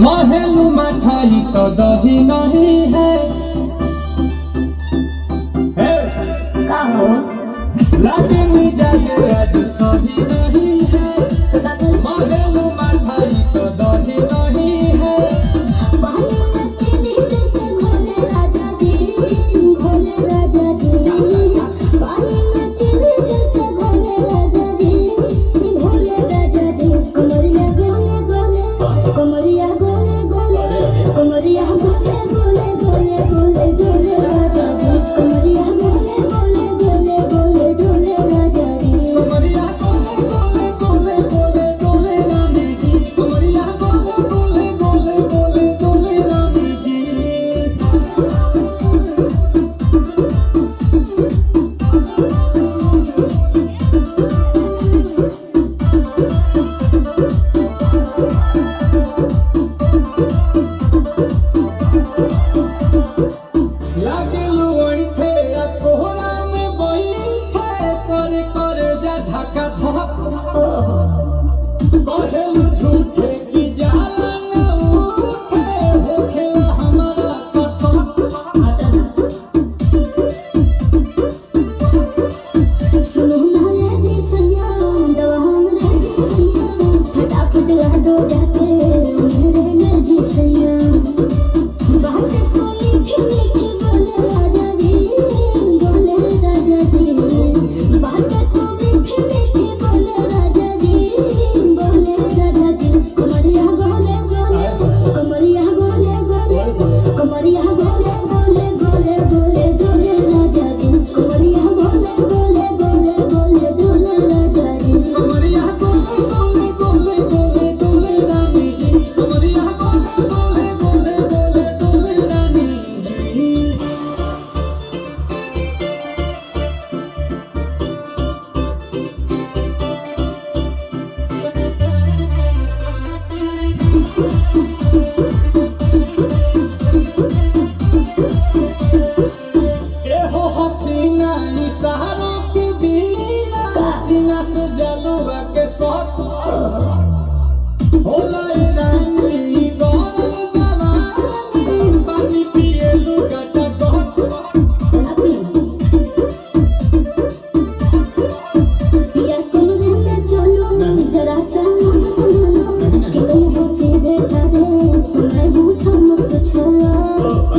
महलू मठाई तो दही नहीं है लागे मिजाज आज सही नहीं है महलू मठाई तो दही नहीं है कहलू झूठे की जाला न उठे होखे हमारा कसम सुनो साले जी सैया दवा हमरे जी सैया फटाफट ला दो जाके मेरे ले जी सैया बात को मीठी मीठी बोले राजा जी बात को मीठी मीठी बोले राजा जी कमरिया गोले गोले कमरिया गोले गोले कमरिया गोले गोले गोले गोले डोले राजा जी कमरिया गोले गोले गोले गोले डोले राजा जी कमरिया गोले गोले गोले डोले रानी जी कमरिया गोले गोले गोले डोले रानी जी इशारों के बिना सीना से जलवा के शौक होला रानी गौरव जवानी पानी पिए लुगाटा गहत यार कमरे में चलो जरा सा कि तुम हो सीधे साधे मैं रूठा मत चलो